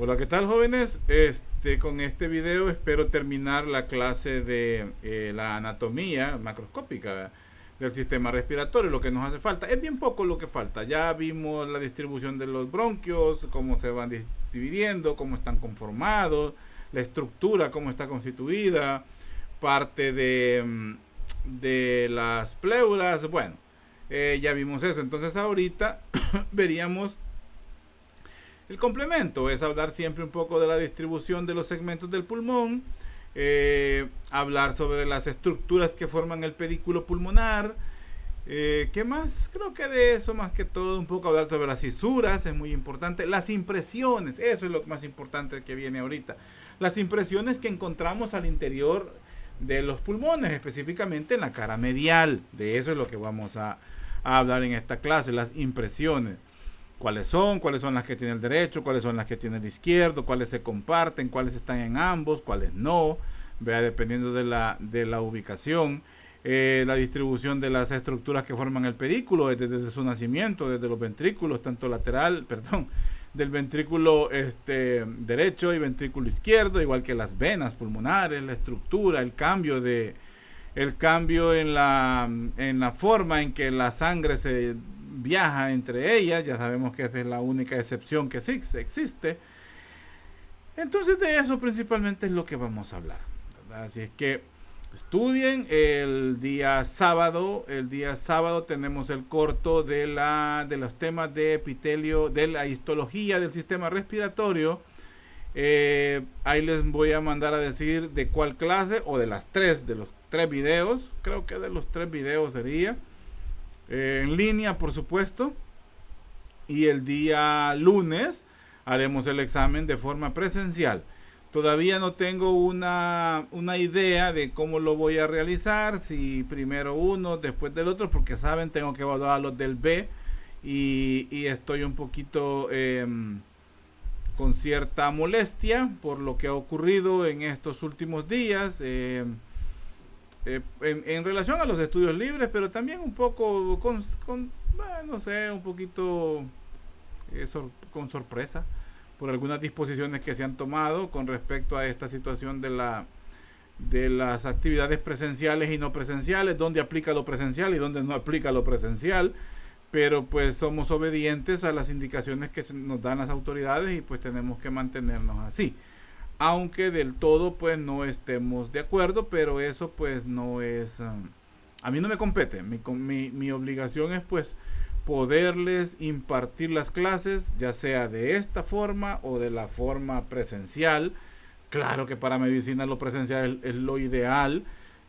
Hola, ¿qué tal, jóvenes? Con este video espero terminar la clase de la anatomía macroscópica del sistema respiratorio, lo que nos hace falta. Es bien poco lo que falta. Ya vimos la distribución de los bronquios, cómo se van dividiendo, cómo están conformados, la estructura, cómo está constituida, parte de las pleuras. Bueno, ya vimos eso. Entonces ahorita veríamos el complemento, es hablar siempre un poco de la distribución de los segmentos del pulmón, hablar sobre las estructuras que forman el pedículo pulmonar. ¿Qué más? Creo que de eso más que todo, un poco hablar sobre las fisuras, es muy importante. Las impresiones, eso es lo más importante que viene ahorita. Las impresiones que encontramos al interior de los pulmones, específicamente en la cara medial. De eso es lo que vamos a hablar en esta clase, las impresiones. ¿Cuáles son las que tiene el derecho? ¿Cuáles son las que tiene el izquierdo? ¿Cuáles se comparten? ¿Cuáles están en ambos? ¿Cuáles no? Vea, dependiendo de la ubicación. La distribución de las estructuras que forman el pedículo desde su nacimiento, desde los ventrículos, tanto del ventrículo derecho y ventrículo izquierdo, igual que las venas pulmonares, la estructura, el cambio en la forma en que la sangre se viaja entre ellas. Ya sabemos que esa es la única excepción que existe. Entonces de eso principalmente es lo que vamos a hablar, ¿verdad? Así es que estudien el día sábado. El día sábado tenemos el corto de los temas de epitelio, de la histología del sistema respiratorio. Ahí les voy a mandar a decir de cuál clase, o de los tres videos. Creo que de los 3 videos sería en línea, por supuesto. Y el día lunes haremos el examen de forma presencial. Todavía no tengo una idea de cómo lo voy a realizar, si primero uno, después del otro, porque saben, tengo que evaluar los del B y estoy un poquito con cierta molestia por lo que ha ocurrido en estos últimos días. En relación a los estudios libres, pero también un poco un poquito con sorpresa por algunas disposiciones que se han tomado con respecto a esta situación de las actividades presenciales y no presenciales, donde aplica lo presencial y donde no aplica lo presencial. Pero pues somos obedientes a las indicaciones que nos dan las autoridades y pues tenemos que mantenernos así. Aunque del todo pues no estemos de acuerdo, pero eso pues no es, a mí no me compete. Mi obligación es pues poderles impartir las clases, ya sea de esta forma o de la forma presencial. Claro que para medicina lo presencial es lo ideal,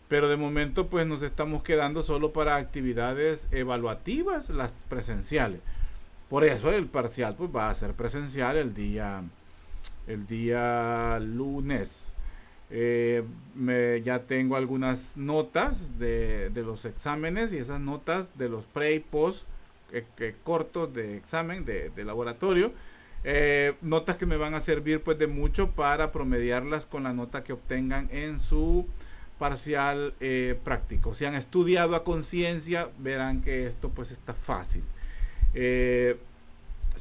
pero de momento pues nos estamos quedando solo para actividades evaluativas, las presenciales. Por eso el parcial pues va a ser presencial el día lunes. Ya tengo algunas notas de los exámenes, y esas notas de los pre y post cortos de examen de laboratorio, notas que me van a servir pues de mucho para promediarlas con la nota que obtengan en su parcial práctico. Si han estudiado a conciencia, verán que esto pues está fácil. El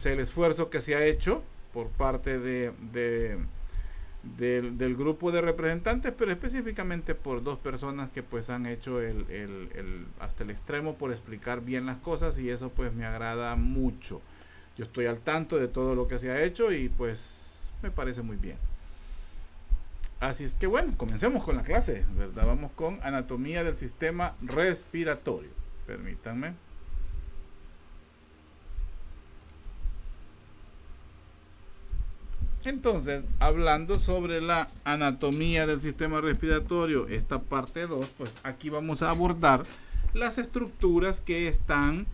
esfuerzo que se ha hecho por parte del grupo de representantes, pero específicamente por 2 personas que pues han hecho hasta el extremo por explicar bien las cosas, y eso pues me agrada mucho. Yo estoy al tanto de todo lo que se ha hecho y pues me parece muy bien. Así es que bueno, comencemos con la clase, ¿verdad? Vamos con anatomía del sistema respiratorio. Permítanme. Entonces, hablando sobre la anatomía del sistema respiratorio, esta parte 2, pues aquí vamos a abordar las estructuras que están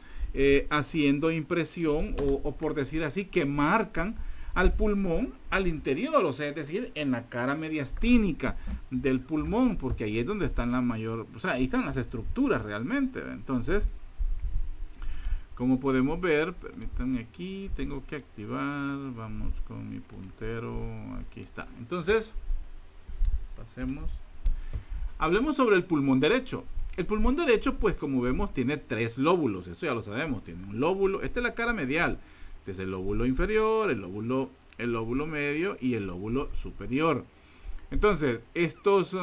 haciendo impresión o por decir así, que marcan al pulmón al interior, o sea, es decir, en la cara mediastínica del pulmón, porque ahí es donde están ahí están las estructuras realmente. Entonces, como podemos ver, permítanme, aquí tengo que activar, vamos con mi puntero, aquí está. Entonces, pasemos. Hablemos sobre el pulmón derecho. El pulmón derecho, pues como vemos, tiene 3 lóbulos, eso ya lo sabemos. Tiene un lóbulo, esta es la cara medial, este es el lóbulo inferior, el lóbulo el lóbulo medio y el lóbulo superior. Entonces, estos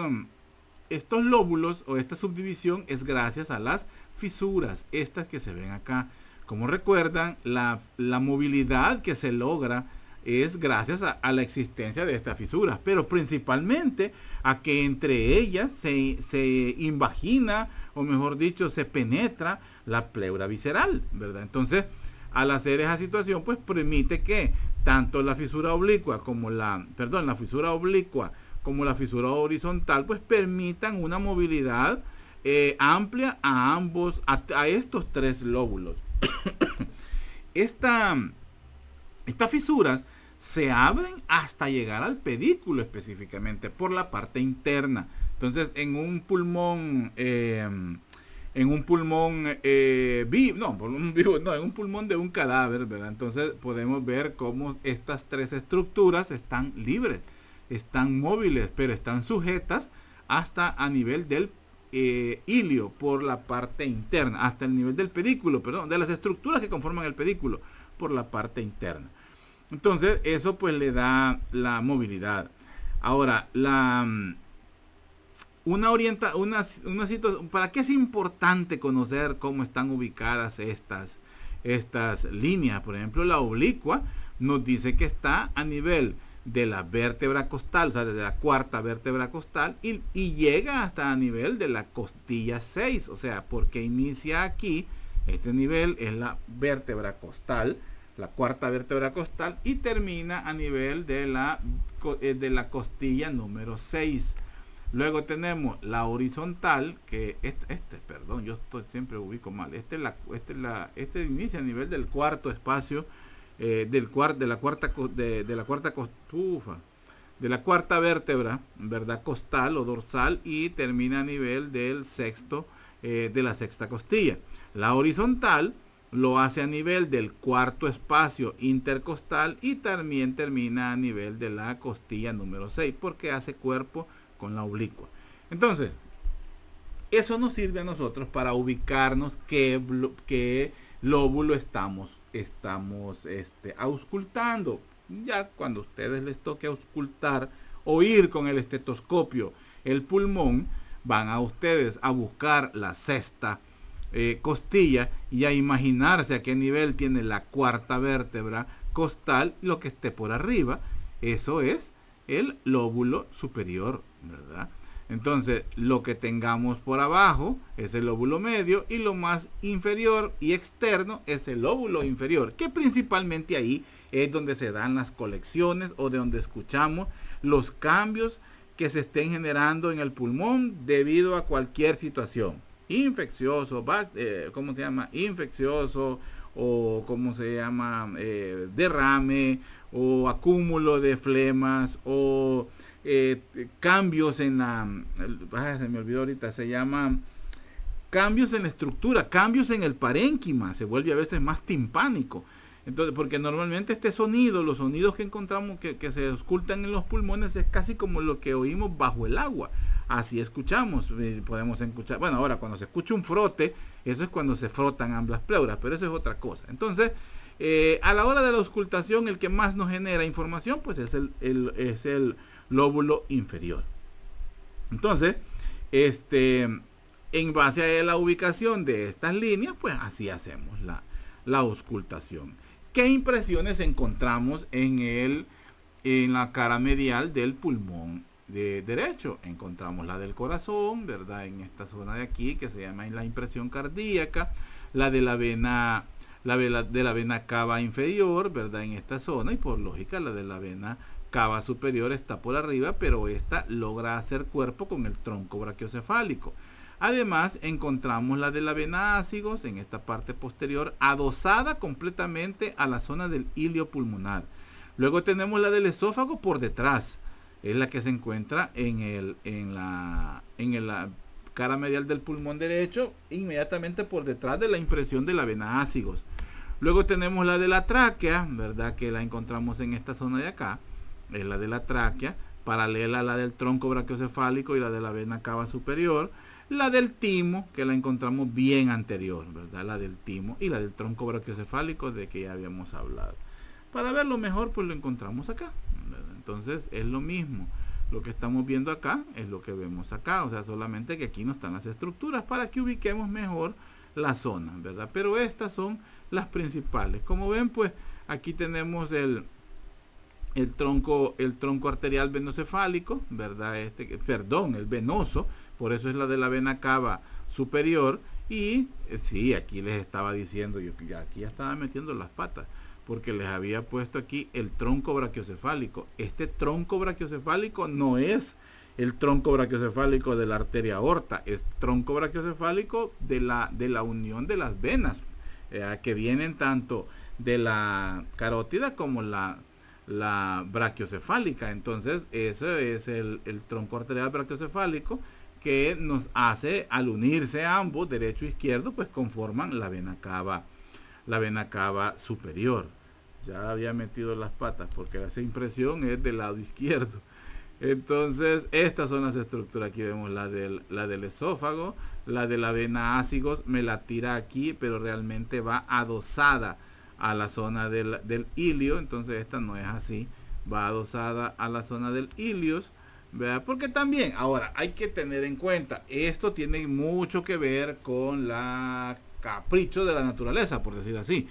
lóbulos o esta subdivisión es gracias a las fisuras, estas que se ven acá. Como recuerdan, la movilidad que se logra es gracias a la existencia de estas fisuras, pero principalmente a que entre ellas se invagina, o mejor dicho, se penetra la pleura visceral, ¿verdad? Entonces, al hacer esa situación, pues permite que tanto la fisura oblicua como la fisura oblicua como la fisura horizontal, pues permitan una movilidad amplia a estos tres lóbulos. Estas fisuras se abren hasta llegar al pedículo específicamente por la parte interna. Entonces, en un pulmón en un pulmón de un cadáver, ¿verdad? Entonces podemos ver cómo estas tres estructuras están libres, están móviles, pero están sujetas hasta a nivel del ilio por la parte interna, hasta el nivel del pedículo, de las estructuras que conforman el pedículo por la parte interna. Entonces eso pues le da la movilidad. Ahora, una situación, ¿para qué es importante conocer cómo están ubicadas estas líneas? Por ejemplo, la oblicua nos dice que está a nivel de la vértebra costal, o sea, desde la cuarta vértebra costal y llega hasta a nivel de la costilla 6, o sea, porque inicia aquí, este nivel es la vértebra costal, la cuarta vértebra costal, y termina a nivel de la costilla número 6. Luego tenemos la horizontal, que yo siempre ubico mal. Este inicia a nivel del cuarto espacio, de la cuarta vértebra, ¿verdad? Costal o dorsal, y termina a nivel del de la sexta costilla. La horizontal lo hace a nivel del cuarto espacio intercostal y también termina a nivel de la costilla número 6, porque hace cuerpo con la oblicua. Entonces, eso nos sirve a nosotros para ubicarnos qué lóbulo estamos auscultando. Ya cuando a ustedes les toque auscultar, oír con el estetoscopio el pulmón, van a ustedes a buscar la sexta costilla y a imaginarse a qué nivel tiene la cuarta vértebra costal, lo que esté por arriba. Eso es el lóbulo superior, ¿verdad? Entonces, lo que tengamos por abajo es el lóbulo medio, y lo más inferior y externo es el lóbulo inferior, que principalmente ahí es donde se dan las colecciones o de donde escuchamos los cambios que se estén generando en el pulmón debido a cualquier situación. Infeccioso, infeccioso, o derrame, o acúmulo de flemas, o cambios en se me olvidó ahorita, se llama cambios en la estructura, cambios en el parénquima, se vuelve a veces más timpánico. Entonces, porque normalmente los sonidos que encontramos que se auscultan en los pulmones es casi como lo que oímos bajo el agua. Así escuchamos, podemos escuchar. Bueno, ahora cuando se escucha un frote, eso es cuando se frotan ambas pleuras, pero eso es otra cosa. Entonces, a la hora de la auscultación, el que más nos genera información, pues es el lóbulo inferior. Entonces, en base a la ubicación de estas líneas, pues así hacemos la auscultación. ¿Qué impresiones encontramos en la cara medial del pulmón derecho? Encontramos la del corazón, ¿verdad? En esta zona de aquí, que se llama la impresión cardíaca, la de la vena cava inferior, ¿verdad? En esta zona, y por lógica la de la vena cava superior está por arriba, pero esta logra hacer cuerpo con el tronco brachiocefálico. Además, encontramos la de la vena ácigos en esta parte posterior, adosada completamente a la zona del ilio pulmonar. Luego tenemos la del esófago por detrás, es la que se encuentra en la cara medial del pulmón derecho, inmediatamente por detrás de la impresión de la vena ácigos. Luego tenemos la de la tráquea, ¿verdad? Que la encontramos en esta zona de acá, es la de la tráquea, paralela a la del tronco brachiocefálico y la de la vena cava superior. La del timo, que la encontramos bien anterior, ¿verdad? La del timo y la del tronco brachiocefálico, de que ya habíamos hablado. Para verlo mejor, pues lo encontramos acá, ¿verdad? Entonces es lo mismo. Lo que estamos viendo acá es lo que vemos acá, o sea, solamente que aquí no están las estructuras para que ubiquemos mejor la zona, ¿verdad? Pero estas son las principales. Como ven, pues aquí tenemos el tronco arterial venocefálico, ¿verdad? El venoso, por eso es la de la vena cava superior. Y sí, aquí les estaba diciendo, aquí ya estaba metiendo las patas, porque les había puesto aquí el tronco brachiocefálico. Este tronco brachiocefálico no es el tronco brachiocefálico de la arteria aorta, es tronco brachiocefálico de la unión de las venas, que vienen tanto de la carótida como la brachiocefálica. Entonces ese es el tronco arterial brachiocefálico, que nos hace, al unirse ambos, derecho e izquierdo, pues conforman la vena cava superior. Ya había metido las patas porque esa impresión es del lado izquierdo. Entonces estas son las estructuras. Aquí vemos la del esófago, la de la vena ácigos me la tira aquí, pero realmente va adosada a la zona del ilio. Entonces esta no es así, va adosada a la zona del ilios, ¿verdad? Porque también, ahora hay que tener en cuenta, esto tiene mucho que ver con la capricho de la naturaleza, por decir así.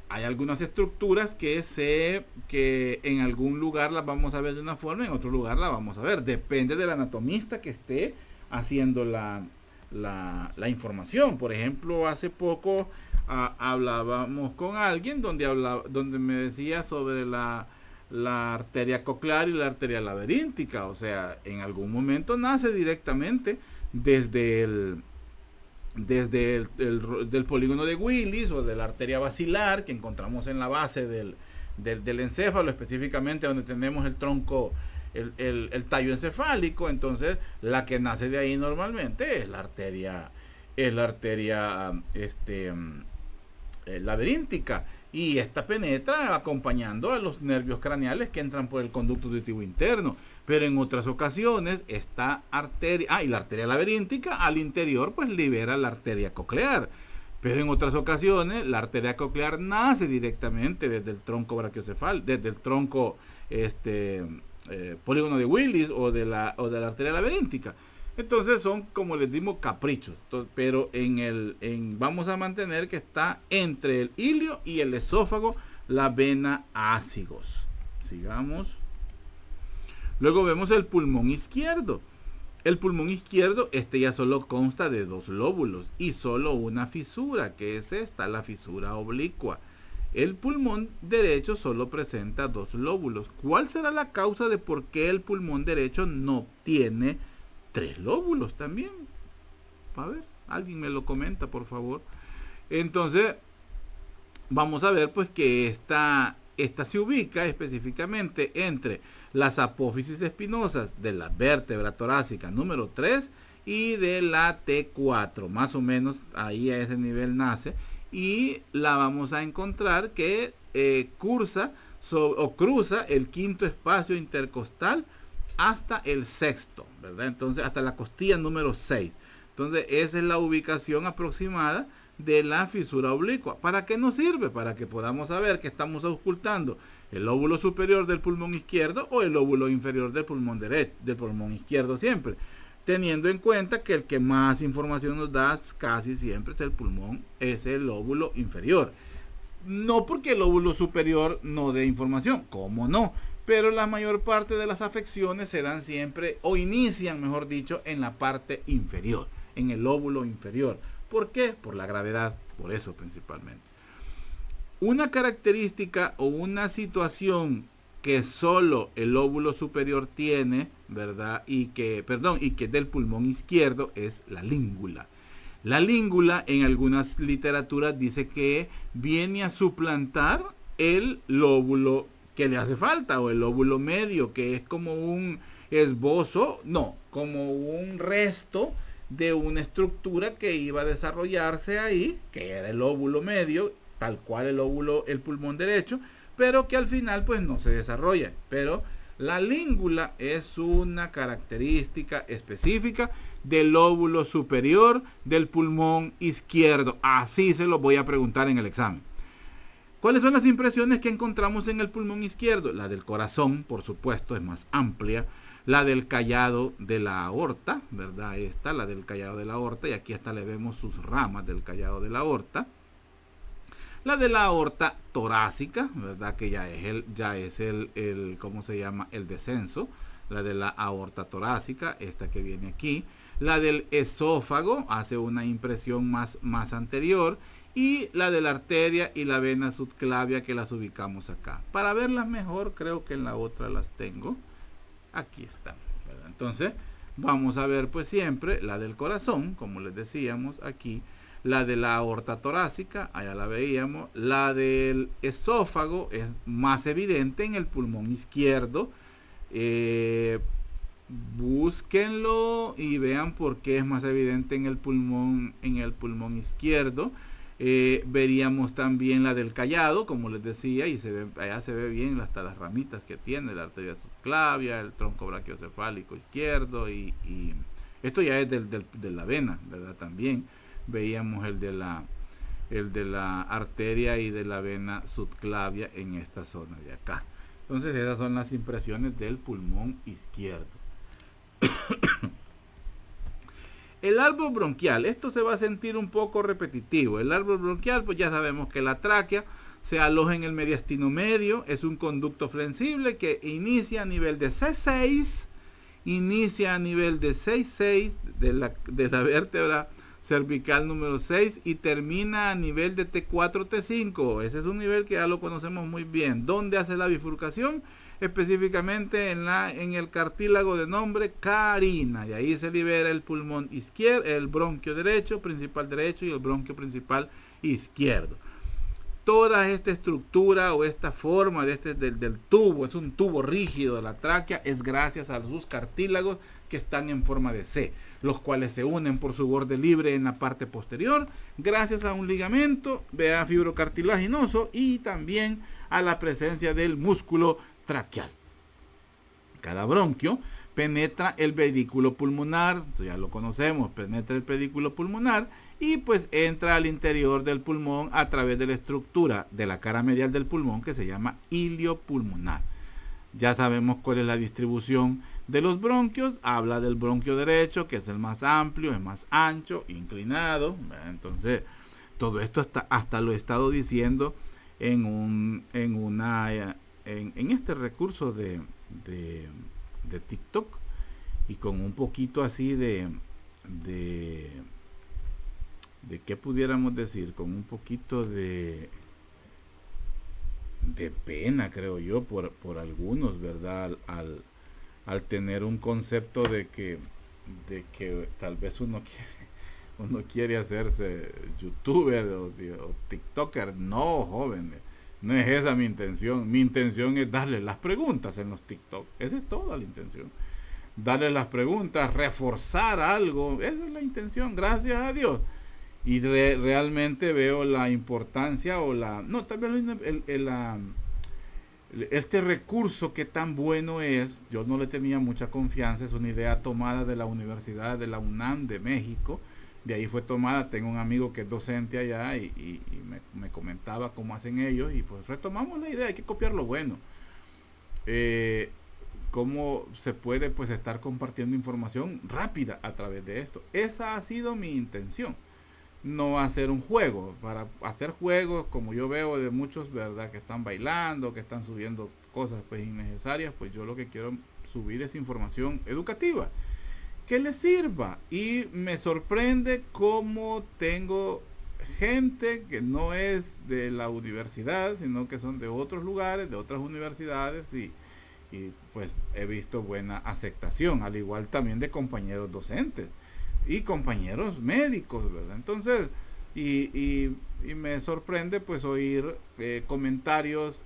Hay algunas estructuras que en algún lugar las vamos a ver de una forma, en otro lugar la vamos a ver. Depende del anatomista que esté haciendo la información. Por ejemplo, hace poco hablábamos con alguien donde me decía sobre la arteria coclear y la arteria laberíntica. O sea, en algún momento nace directamente desde del polígono de Willis o de la arteria basilar que encontramos en la base del encéfalo, específicamente donde tenemos el tronco, el tallo encefálico. Entonces la que nace de ahí normalmente es la arteria laberíntica, y esta penetra acompañando a los nervios craneales que entran por el conducto auditivo interno. Pero en otras ocasiones esta arteria, y la arteria laberíntica al interior pues libera la arteria coclear. Pero en otras ocasiones la arteria coclear nace directamente desde el tronco brachiocefálico, desde el tronco polígono de Willis o de la arteria laberíntica. Entonces son, como les dimos, caprichos. Pero vamos a mantener que está entre el ilio y el esófago la vena ácigos. Sigamos. Luego vemos el pulmón izquierdo. El pulmón izquierdo, ya solo consta de 2 lóbulos y solo una fisura, que es esta, la fisura oblicua. El pulmón derecho solo presenta 2 lóbulos. ¿Cuál será la causa de por qué el pulmón derecho no tiene 3 lóbulos también? A ver, alguien me lo comenta, por favor. Entonces, vamos a ver pues que esta se ubica específicamente entre las apófisis espinosas de la vértebra torácica número 3 y de la T4, más o menos ahí a ese nivel nace, y la vamos a encontrar que cruza el quinto espacio intercostal hasta el sexto, ¿verdad? Entonces hasta la costilla número 6. Entonces esa es la ubicación aproximada de la fisura oblicua. ¿Para qué nos sirve? Para que podamos saber que estamos auscultando el lóbulo superior del pulmón izquierdo o el lóbulo inferior del pulmón derecho, del pulmón izquierdo siempre, teniendo en cuenta que el que más información nos da casi siempre es el pulmón, es el lóbulo inferior. No porque el lóbulo superior no dé información, ¿cómo no? Pero la mayor parte de las afecciones se dan siempre, o inician, mejor dicho, en la parte inferior, en el lóbulo inferior. ¿Por qué? Por la gravedad, por eso principalmente. Una característica o una situación que solo el lóbulo superior tiene, ¿verdad? Y que del pulmón izquierdo es la língula. La língula en algunas literaturas dice que viene a suplantar el lóbulo que le hace falta, o el lóbulo medio, que es como un esbozo, como un resto de una estructura que iba a desarrollarse ahí, que era el lóbulo medio, tal cual el pulmón derecho, pero que al final pues no se desarrolla. Pero la língula es una característica específica del lóbulo superior del pulmón izquierdo. Así se lo voy a preguntar en el examen. ¿Cuáles son las impresiones que encontramos en el pulmón izquierdo? La del corazón, por supuesto, es más amplia. La del callado de la aorta, ¿verdad? Esta, la del callado de la aorta, y aquí hasta le vemos sus ramas del callado de la aorta. La de la aorta torácica, ¿verdad? Que ya es el ¿cómo se llama? El descenso. La de la aorta torácica, esta que viene aquí. La del esófago hace una impresión más anterior. Y la de la arteria y la vena subclavia, que las ubicamos acá. Para verlas mejor, creo que en la otra las tengo. Aquí están, ¿verdad? Entonces, vamos a ver pues siempre la del corazón, como les decíamos aquí. La de la aorta torácica, allá la veíamos. La del esófago es más evidente en el pulmón izquierdo. Búsquenlo y vean por qué es más evidente en el pulmón izquierdo. Veríamos también la del callado, como les decía, y allá se ve bien hasta las ramitas que tiene, la arteria subclavia, el tronco brachiocefálico izquierdo, y esto ya es de la vena, ¿verdad? También veíamos el de la arteria y de la vena subclavia en esta zona de acá. Entonces esas son las impresiones del pulmón izquierdo. El árbol bronquial, esto se va a sentir un poco repetitivo. El árbol bronquial, pues ya sabemos que la tráquea se aloja en el mediastino medio, es un conducto flexible que inicia a nivel de C6, de la vértebra cervical número 6 y termina a nivel de T4, T5. Ese es un nivel que ya lo conocemos muy bien. ¿Dónde hace la bifurcación? Específicamente en el cartílago de nombre carina, y ahí se libera el pulmón izquierdo, el bronquio derecho, principal derecho, y el bronquio principal izquierdo. Toda esta estructura o esta forma del tubo, es un tubo rígido de la tráquea, es gracias a sus cartílagos que están en forma de C, los cuales se unen por su borde libre en la parte posterior, gracias a un ligamento, vea, fibrocartilaginoso, y también a la presencia del músculo traqueal. Cada bronquio penetra el pedículo pulmonar, ya lo conocemos, penetra el pedículo pulmonar y pues entra al interior del pulmón a través de la estructura de la cara medial del pulmón que se llama ilio pulmonar. Ya sabemos cuál es la distribución de los bronquios, habla del bronquio derecho, que es el más amplio, es más ancho, inclinado. Entonces, todo esto hasta lo he estado diciendo en este recurso de TikTok, y con un poquito así de qué pudiéramos decir, con un poquito de pena, creo yo, por algunos, ¿verdad? Al tener un concepto de que tal vez uno quiere hacerse youtuber o tiktoker. No, jóvenes, no es esa mi intención. Mi intención es darles las preguntas en los TikTok. Esa es toda la intención. Darles las preguntas, reforzar algo. Esa es la intención, gracias a Dios. Y realmente veo la importancia este recurso que tan bueno es. Yo no le tenía mucha confianza, es una idea tomada de la Universidad de la UNAM de México, de ahí fue tomada. Tengo un amigo que es docente allá y me comentaba cómo hacen ellos, y pues retomamos la idea. Hay que copiar lo bueno. Cómo se puede pues estar compartiendo información rápida a través de esto. Esa ha sido mi intención. No hacer un juego, para hacer juegos como yo veo de muchos, ¿verdad? Que están bailando, que están subiendo cosas pues innecesarias. Pues yo lo que quiero subir es información educativa que les sirva, y me sorprende cómo tengo gente que no es de la universidad, sino que son de otros lugares, de otras universidades, y pues he visto buena aceptación, al igual también de compañeros docentes y compañeros médicos, ¿verdad? Entonces, y me sorprende pues oír comentarios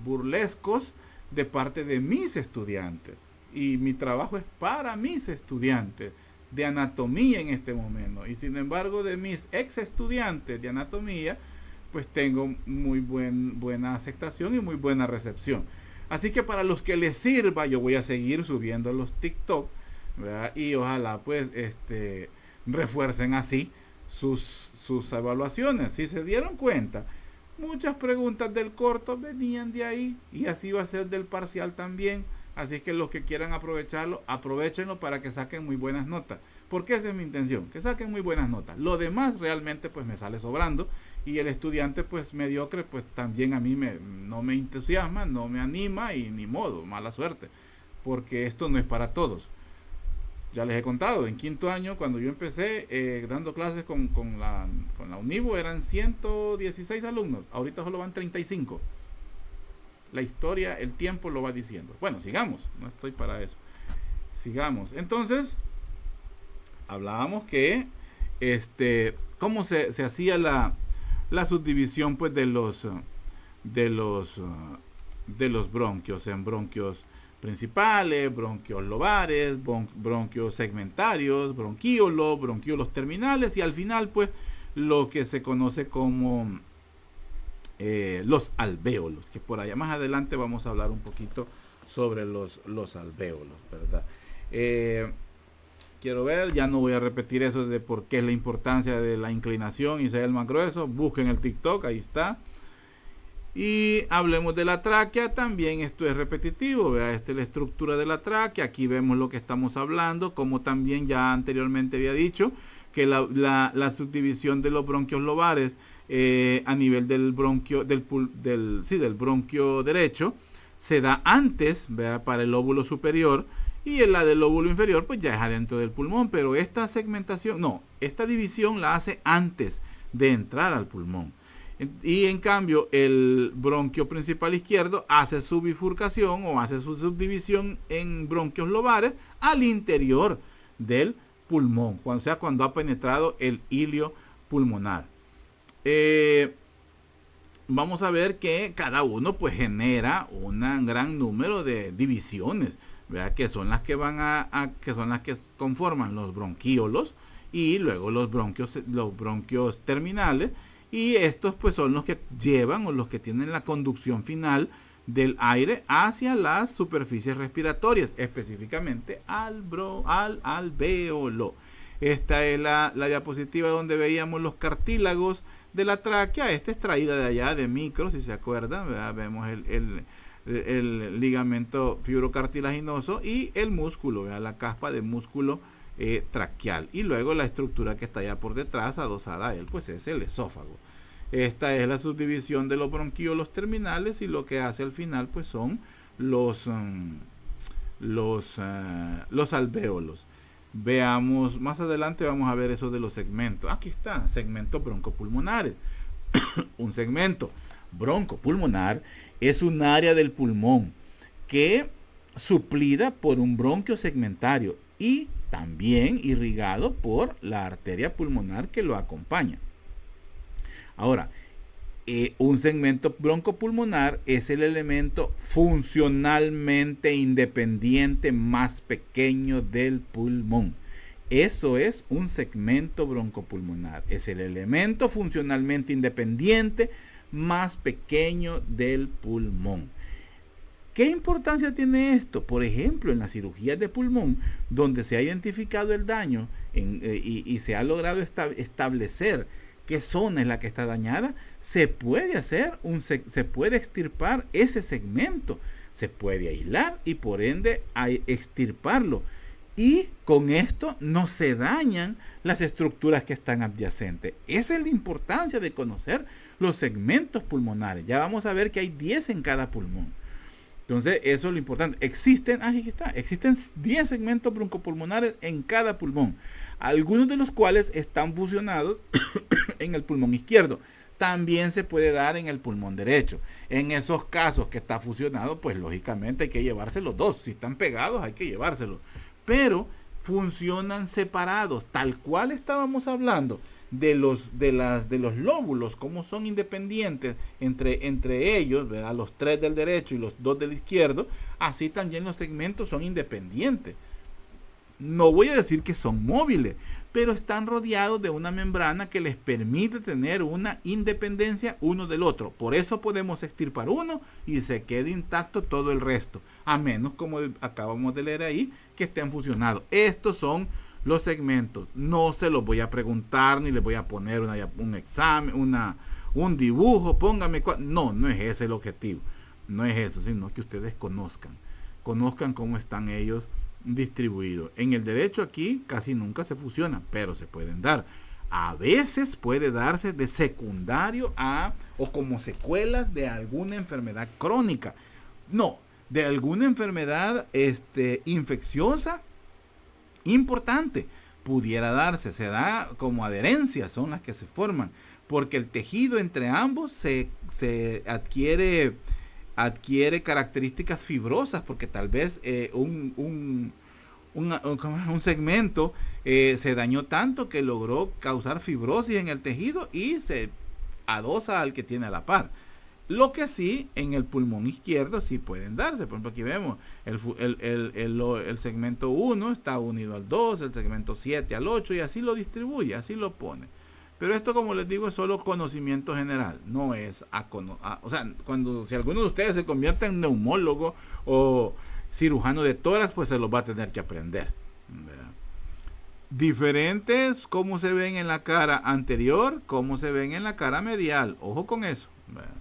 burlescos de parte de mis estudiantes, y mi trabajo es para mis estudiantes de anatomía en este momento, y sin embargo de mis ex estudiantes de anatomía pues tengo muy buena aceptación y muy buena recepción. Así que para los que les sirva, yo voy a seguir subiendo los TikTok, ¿verdad? Y ojalá pues refuercen así sus evaluaciones. Si se dieron cuenta, Muchas preguntas del corto venían de ahí y así va a ser del parcial también. Así que los que quieran aprovecharlo, aprovechenlo para que saquen muy buenas notas. Porque esa es mi intención, que saquen muy buenas notas. Lo demás realmente pues me sale sobrando y el estudiante pues mediocre pues también a mí no me entusiasma, no me anima y ni modo, mala suerte. Porque esto no es para todos. Ya les he contado, en quinto año cuando yo empecé dando clases con la Univo eran 116 alumnos, ahorita solo van 35. La historia, el tiempo lo va diciendo. Bueno, sigamos, no estoy para eso. Sigamos. Entonces, hablábamos que cómo se hacía la subdivisión pues de los bronquios en bronquios principales, bronquios lobares, bronquios segmentarios, bronquiolos terminales y al final pues lo que se conoce como los alvéolos, que por allá más adelante vamos a hablar un poquito sobre los alvéolos, ¿verdad? Quiero ver, ya no voy a repetir eso de por qué es la importancia de la inclinación y ser el más grueso. Busquen el TikTok, ahí está. Y hablemos de la tráquea, también esto es repetitivo, vea, esta es la estructura de la tráquea, aquí vemos lo que estamos hablando, como también ya anteriormente había dicho, que la subdivisión de los bronquios lobares a nivel del bronquio, del bronquio derecho, se da antes, vea, para el lóbulo superior, y en la del lóbulo inferior, pues ya es adentro del pulmón, pero esta segmentación, no, esta división la hace antes de entrar al pulmón. Y en cambio el bronquio principal izquierdo hace su bifurcación o hace su subdivisión en bronquios lobares al interior del pulmón, cuando ha penetrado el hilio pulmonar. Vamos a ver que cada uno pues genera un gran número de divisiones, ¿verdad? Que son las que conforman los bronquiolos y luego los bronquios terminales. Y estos pues son los que llevan o los que tienen la conducción final del aire hacia las superficies respiratorias, específicamente al alvéolo. Esta es la diapositiva donde veíamos los cartílagos de la tráquea. Esta es traída de allá de micro, si se acuerdan, ¿verdad? Vemos el ligamento fibrocartilaginoso y el músculo, ¿verdad? La caspa de músculo traqueal, y luego la estructura que está allá por detrás adosada a él pues es el esófago. Esta es la subdivisión de los bronquiolos terminales y lo que hace al final pues son los alvéolos. Veamos más adelante, vamos a ver eso de los segmentos. Aquí está, segmentos broncopulmonares. Un segmento broncopulmonar es un área del pulmón que suplida por un bronquio segmentario y también irrigado por la arteria pulmonar que lo acompaña. Ahora, un segmento broncopulmonar es el elemento funcionalmente independiente más pequeño del pulmón. Eso es un segmento broncopulmonar. Es el elemento funcionalmente independiente más pequeño del pulmón. ¿Qué importancia tiene esto? Por ejemplo, en las cirugías de pulmón, donde se ha identificado el daño y se ha logrado establecer qué zona es la que está dañada, se puede extirpar ese segmento, se puede aislar y por ende extirparlo. Y con esto no se dañan las estructuras que están adyacentes. Esa es la importancia de conocer los segmentos pulmonares. Ya vamos a ver que hay 10 en cada pulmón. Entonces, eso es lo importante. Existen 10 segmentos broncopulmonares en cada pulmón, algunos de los cuales están fusionados en el pulmón izquierdo. También se puede dar en el pulmón derecho. En esos casos que está fusionado, pues lógicamente hay que llevarse los dos. Si están pegados, hay que llevárselos. Pero funcionan separados, tal cual estábamos hablando de los lóbulos, como son independientes entre ellos, ¿verdad? Los 3 del derecho y los 2 del izquierdo, así también los segmentos son independientes. No voy a decir que son móviles, pero están rodeados de una membrana que les permite tener una independencia uno del otro. Por eso podemos extirpar uno y se quede intacto todo el resto, a menos, como acabamos de leer ahí, que estén fusionados. Estos son los segmentos. No se los voy a preguntar ni les voy a poner un examen, un dibujo, póngame... No, no es ese el objetivo. No es eso, sino que ustedes conozcan cómo están ellos distribuidos. En el derecho aquí casi nunca se fusionan, pero se pueden dar. A veces puede darse de secundario a o como secuelas de alguna enfermedad crónica. No, de alguna enfermedad infecciosa importante. Pudiera darse, se da como adherencias, son las que se forman, porque el tejido entre ambos se adquiere características fibrosas, porque tal vez un segmento se dañó tanto que logró causar fibrosis en el tejido y se adosa al que tiene a la par. Lo que sí, en el pulmón izquierdo sí pueden darse. Por ejemplo, aquí vemos el segmento 1 está unido al 2, el segmento 7 al 8 y así lo distribuye, así lo pone. Pero esto, como les digo, es solo conocimiento general, no es o sea, si alguno de ustedes se convierte en neumólogo o cirujano de tórax, pues se los va a tener que aprender, ¿verdad? Diferentes, cómo se ven en la cara anterior, cómo se ven en la cara medial, ojo con eso, ¿verdad?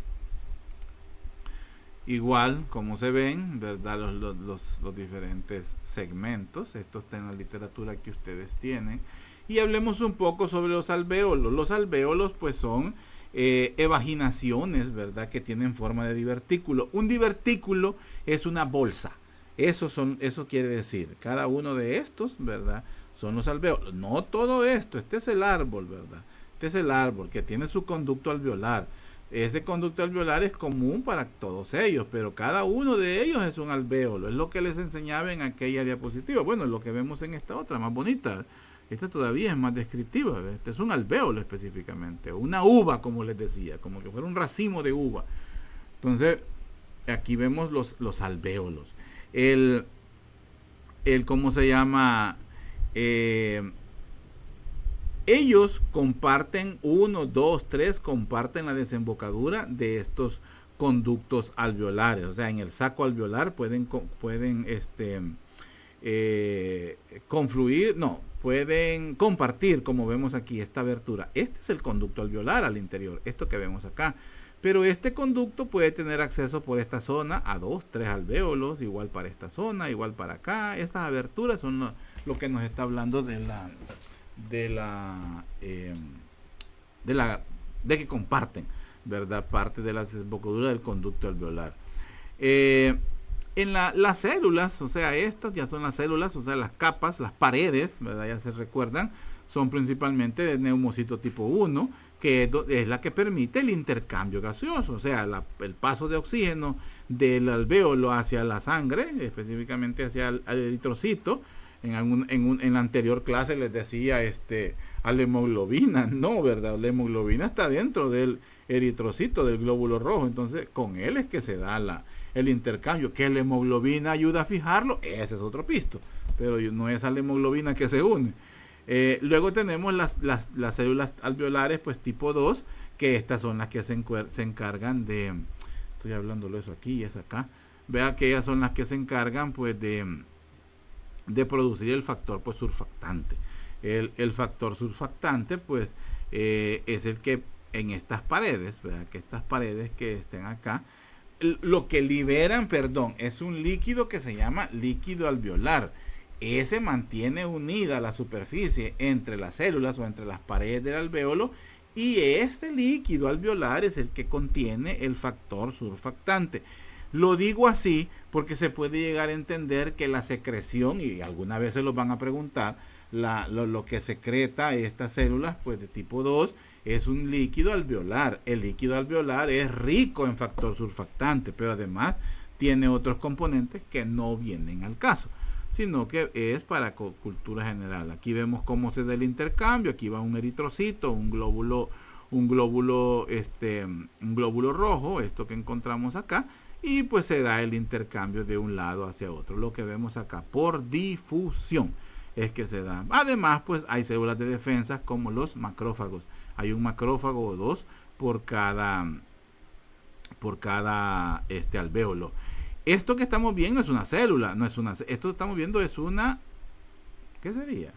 Igual, como se ven, ¿verdad? Los diferentes segmentos, esto está en la literatura que ustedes tienen. Y hablemos un poco sobre los alvéolos. Los alvéolos pues son evaginaciones, ¿verdad? Que tienen forma de divertículo. Un divertículo es una bolsa. Eso quiere decir, cada uno de estos, ¿verdad? Son los alvéolos. No todo esto, este es el árbol, ¿verdad? Este es el árbol que tiene su conducto alveolar. Este conducto alveolar es común para todos ellos, pero cada uno de ellos es un alvéolo. Es lo que les enseñaba en aquella diapositiva. Bueno, lo que vemos en esta otra, más bonita. Esta todavía es más descriptiva. Este es un alvéolo específicamente. Una uva, como les decía, como que fuera un racimo de uva. Entonces, aquí vemos los alvéolos. ¿Cómo se llama? Ellos comparten, 1, 2, 3, comparten la desembocadura de estos conductos alveolares. O sea, en el saco alveolar pueden confluir, no, pueden compartir, como vemos aquí, esta abertura. Este es el conducto alveolar al interior, esto que vemos acá. Pero este conducto puede tener acceso por esta zona a 2, 3 alvéolos, igual para esta zona, igual para acá. Estas aberturas son lo que nos está hablando de que comparten, ¿verdad? Parte de la desembocadura del conducto alveolar. En las células, o sea, estas ya son las células, o sea, las capas, las paredes, ¿verdad? Ya se recuerdan, son principalmente de neumocito tipo 1, que es la que permite el intercambio gaseoso, o sea, el paso de oxígeno del alvéolo hacia la sangre, específicamente hacia el eritrocito. En la anterior clase les decía a la hemoglobina, no, ¿verdad? La hemoglobina está dentro del eritrocito, del glóbulo rojo, entonces con él es que se da el intercambio. Que la hemoglobina ayuda a fijarlo, ese es otro pisto, pero no es a la hemoglobina que se une. Luego tenemos las células alveolares pues tipo 2, que estas son las que se encargan de, estoy hablándolo eso aquí y es acá, vea que ellas son las que se encargan pues de producir el factor pues surfactante. El factor surfactante pues es el que en estas paredes, ¿verdad? Que estas paredes que estén acá, lo que liberan, es un líquido que se llama líquido alveolar. Ese mantiene unida la superficie entre las células o entre las paredes del alvéolo, y este líquido alveolar es el que contiene el factor surfactante. Lo digo así porque se puede llegar a entender que la secreción, y alguna vez se los van a preguntar, lo que secreta estas células pues de tipo 2 es un líquido alveolar. El líquido alveolar es rico en factor surfactante, pero además tiene otros componentes que no vienen al caso, sino que es para cultura general. Aquí vemos cómo se da el intercambio. Aquí va un eritrocito, un glóbulo rojo, esto que encontramos acá, y pues se da el intercambio de un lado hacia otro. Lo que vemos acá por difusión es que se da. Además, pues hay células de defensa como los macrófagos. Hay un macrófago o dos por cada alvéolo. Esto que estamos viendo es una célula, esto que estamos viendo es una, ¿qué sería?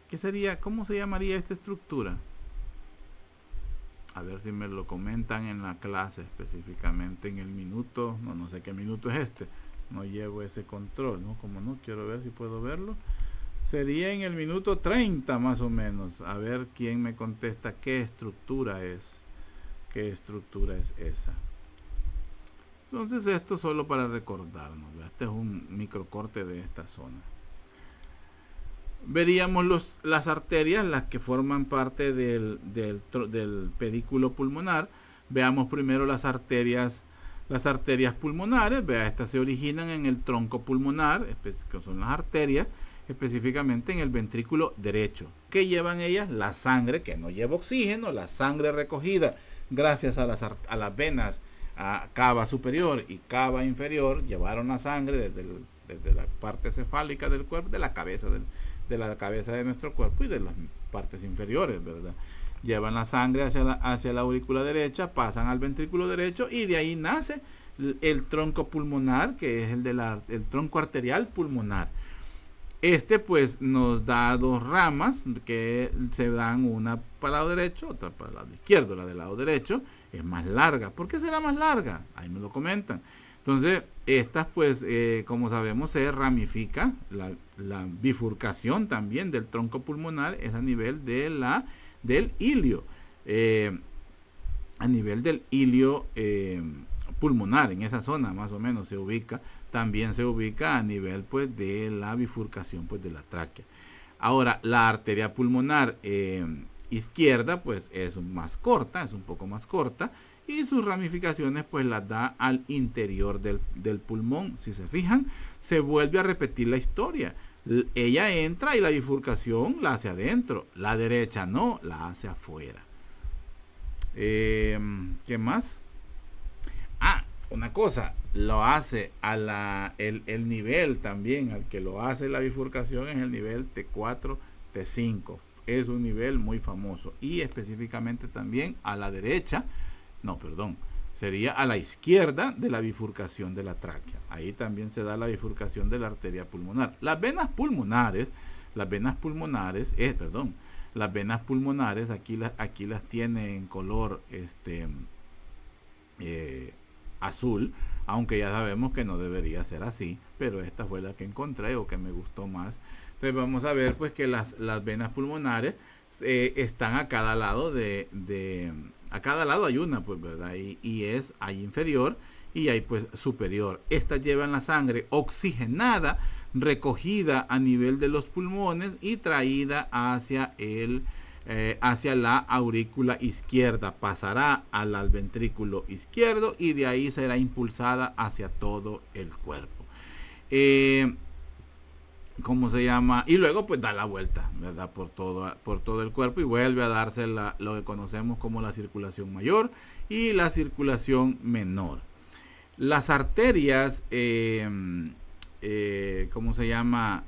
¿Qué sería? ¿Cómo se llamaría esta estructura? A ver si me lo comentan en la clase, específicamente en el minuto. No sé qué minuto es este. No llevo ese control, ¿no? Como no, quiero ver si puedo verlo. Sería en el minuto 30 más o menos. A ver quién me contesta qué estructura es. ¿Qué estructura es esa? Entonces esto solo para recordarnos. Este es un microcorte de esta zona. Veríamos las arterias, las que forman parte del pedículo pulmonar. Veamos primero las arterias pulmonares. Vea, estas se originan en el tronco pulmonar, que son las arterias, específicamente en el ventrículo derecho. ¿Qué llevan ellas? La sangre, que no lleva oxígeno, la sangre recogida gracias a las venas cava superior y cava inferior, llevaron la sangre desde la parte cefálica del cuerpo, de la cabeza de nuestro cuerpo y de las partes inferiores, ¿verdad? Llevan la sangre hacia la aurícula derecha, pasan al ventrículo derecho y de ahí nace el tronco pulmonar, que es el tronco arterial pulmonar. Este pues nos da dos ramas que se dan, una para el lado derecho, otra para el lado izquierdo. La del lado derecho es más larga. ¿Por qué será más larga? Ahí me lo comentan. Entonces, estas pues, como sabemos, se ramifica. La bifurcación también del tronco pulmonar es a nivel del ilio. A nivel del ilio pulmonar, en esa zona más o menos se ubica. También se ubica a nivel pues de la bifurcación pues de la tráquea. Ahora, la arteria pulmonar izquierda pues es más corta, es un poco más corta, y sus ramificaciones pues las da al interior del pulmón. Si se fijan, se vuelve a repetir la historia. Ella entra y la bifurcación la hace adentro, la derecha no, la hace afuera. ¿Qué más? Una cosa, lo hace el nivel también al que lo hace la bifurcación es el nivel T4, T5. Es un nivel muy famoso. Y específicamente también a la derecha, sería a la izquierda de la bifurcación de la tráquea. Ahí también se da la bifurcación de la arteria pulmonar. Las venas pulmonares, aquí las tiene en color azul, aunque ya sabemos que no debería ser así, pero esta fue la que encontré o que me gustó más. Entonces vamos a ver pues que las venas pulmonares están a cada lado a cada lado hay una, pues, ¿verdad? Hay inferior y hay pues superior. Estas llevan la sangre oxigenada, recogida a nivel de los pulmones y traída hacia la aurícula izquierda, pasará al ventrículo izquierdo y de ahí será impulsada hacia todo el cuerpo. ¿Cómo se llama? Y luego pues da la vuelta, ¿verdad? Por todo el cuerpo y vuelve a darse lo que conocemos como la circulación mayor y la circulación menor. Las arterias, ¿cómo se llama?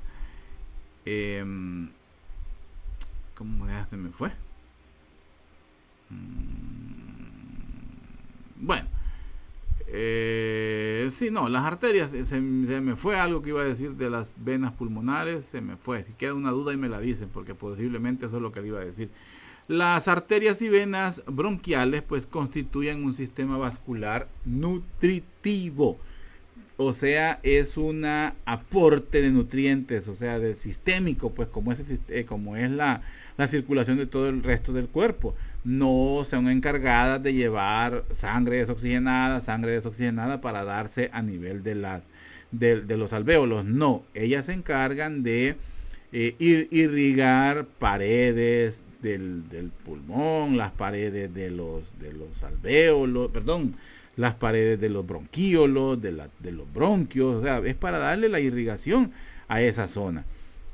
¿Cómo se me fue? Bueno, las arterias, se me fue algo que iba a decir de las venas pulmonares, se me fue. Si queda una duda y me la dicen, porque posiblemente eso es lo que le iba a decir. Las arterias y venas bronquiales pues constituyen un sistema vascular nutritivo. O sea, es un aporte de nutrientes, o sea, de sistémico, pues como es la circulación de todo el resto del cuerpo. No son encargadas de llevar sangre desoxigenada para darse a nivel de los alvéolos. No, ellas se encargan de irrigar paredes del pulmón, las paredes de los alvéolos, las paredes de los bronquíolos, de los bronquios, o sea, es para darle la irrigación a esa zona.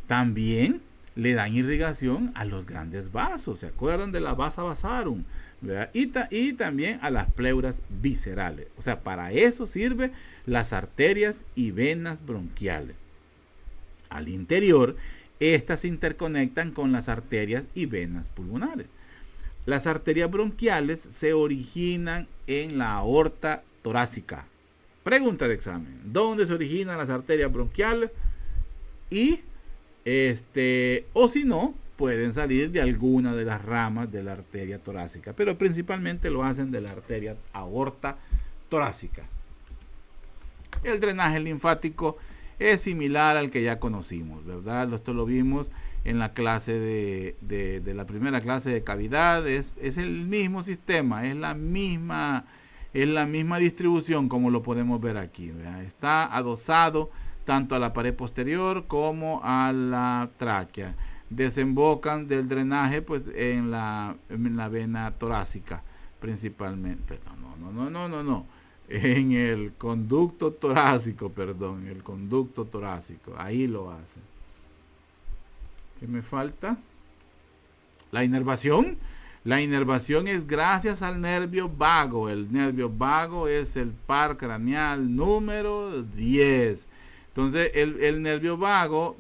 También le dan irrigación a los grandes vasos, ¿se acuerdan de la vasa vasarum? ¿Verdad? Y también a las pleuras viscerales. O sea, para eso sirven las arterias y venas bronquiales. Al interior, estas se interconectan con las arterias y venas pulmonares. Las arterias bronquiales se originan en la aorta torácica. Pregunta de examen: ¿dónde se originan las arterias bronquiales? O si no, pueden salir de alguna de las ramas de la arteria torácica, pero principalmente lo hacen de la arteria aorta torácica. El drenaje linfático es similar al que ya conocimos, ¿verdad? Esto lo vimos en la clase de la primera clase de cavidad. Es el mismo sistema, es la misma distribución, como lo podemos ver aquí, ¿verdad? Está adosado tanto a la pared posterior como a la tráquea. Desembocan del drenaje pues en la vena torácica principalmente. No. En el conducto torácico, perdón, el conducto torácico. Ahí lo hacen. ¿Qué me falta? La inervación. La inervación es gracias al nervio vago. El nervio vago es el par craneal número 10. Entonces el nervio vago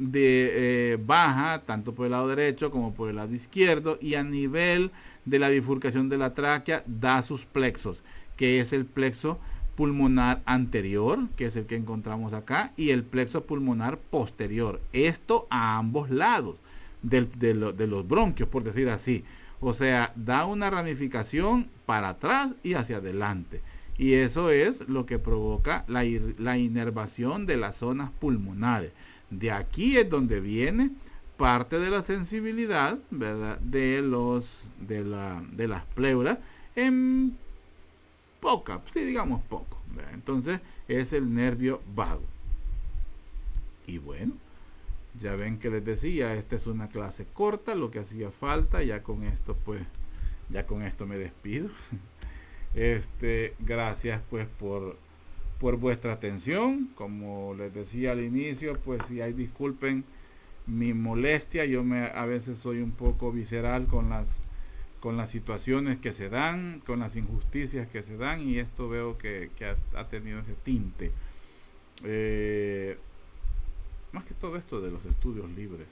baja tanto por el lado derecho como por el lado izquierdo, y a nivel de la bifurcación de la tráquea da sus plexos, que es el plexo pulmonar anterior, que es el que encontramos acá, y el plexo pulmonar posterior. Esto a ambos lados de los bronquios, por decir así. O sea, da una ramificación para atrás y hacia adelante. Y eso es lo que provoca la inervación de las zonas pulmonares. De aquí es donde viene parte de la sensibilidad, ¿verdad?, de las pleuras, en poca, sí, digamos poco, ¿verdad? Entonces es el nervio vago. Y bueno, ya ven que les decía, esta es una clase corta, lo que hacía falta. Ya con esto me despido. Gracias pues por vuestra atención. Como les decía al inicio, pues si hay, disculpen mi molestia, a veces soy un poco visceral con las situaciones que se dan, con las injusticias que se dan, y esto veo que ha tenido ese tinte. Más que todo esto de los estudios libres,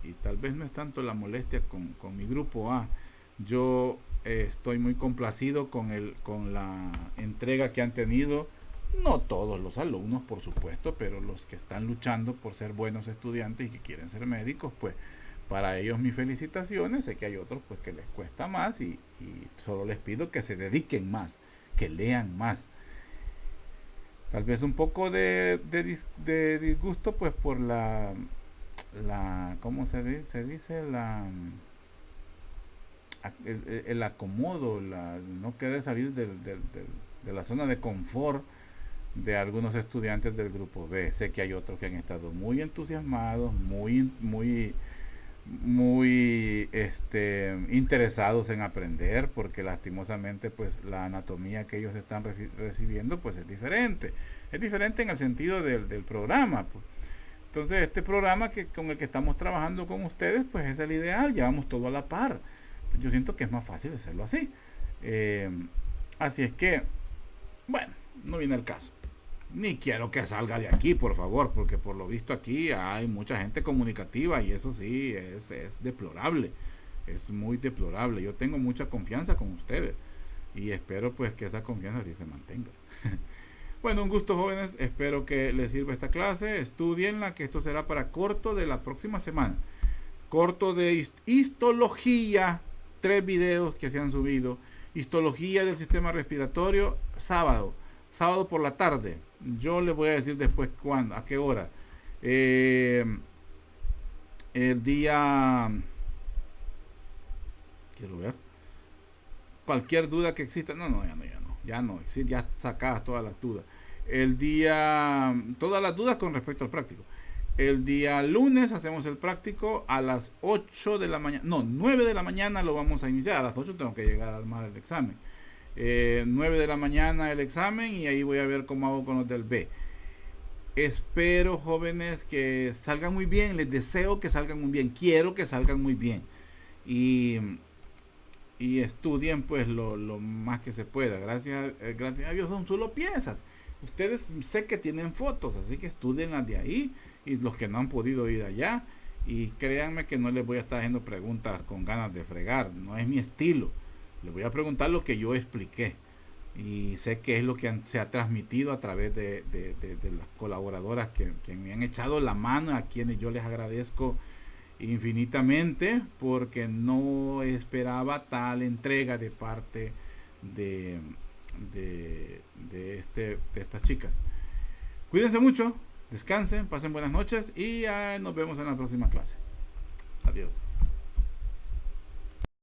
y tal vez no es tanto la molestia con mi grupo A. Yo estoy muy complacido con la entrega que han tenido, no todos los alumnos, por supuesto, pero los que están luchando por ser buenos estudiantes y que quieren ser médicos, pues para ellos mis felicitaciones. Sé que hay otros pues que les cuesta más, y solo les pido que se dediquen más, que lean más. Tal vez un poco de disgusto pues por la ¿cómo se dice? El acomodo, no querer salir de la zona de confort de algunos estudiantes del grupo B. Sé que hay otros que han estado muy entusiasmados, muy interesados en aprender, porque lastimosamente pues la anatomía que ellos están recibiendo pues es diferente en el sentido del programa, pues. Entonces este programa con el que estamos trabajando con ustedes pues es el ideal, llevamos todo a la par. Yo siento que es más fácil hacerlo así. Así es que, bueno, no viene el caso. Ni quiero que salga de aquí, por favor, porque por lo visto aquí hay mucha gente comunicativa, y eso sí es deplorable. Es muy deplorable. Yo tengo mucha confianza con ustedes y espero pues que esa confianza sí se mantenga. Bueno, un gusto, jóvenes. Espero que les sirva esta clase. Estudienla, que esto será para corto de la próxima semana. Corto de histología, 3 videos que se han subido. Histología del sistema respiratorio, sábado por la tarde. Yo les voy a decir después cuándo, a qué hora. El día, quiero ver, cualquier duda que exista. Ya sacadas todas las dudas. Todas las dudas con respecto al práctico. El día lunes hacemos el práctico a las 8 de la mañana. No, 9 de la mañana lo vamos a iniciar. A las 8 tengo que llegar a armar el examen. 9 de la mañana el examen, y ahí voy a ver cómo hago con los del B. Espero, jóvenes, que salgan muy bien. Les deseo que salgan muy bien. Quiero que salgan muy bien. Y estudien pues lo más que se pueda. Gracias a Dios son solo piezas. Ustedes sé que tienen fotos, así que estudienlas de ahí, y los que no han podido ir allá. Y créanme que no les voy a estar haciendo preguntas con ganas de fregar. No es mi estilo. Les voy a preguntar lo que yo expliqué, y sé que es lo que se ha transmitido a través de las colaboradoras que me han echado la mano, a quienes yo les agradezco infinitamente porque no esperaba tal entrega de parte de, de estas chicas. Cuídense mucho, descansen, pasen buenas noches y nos vemos en la próxima clase. Adiós.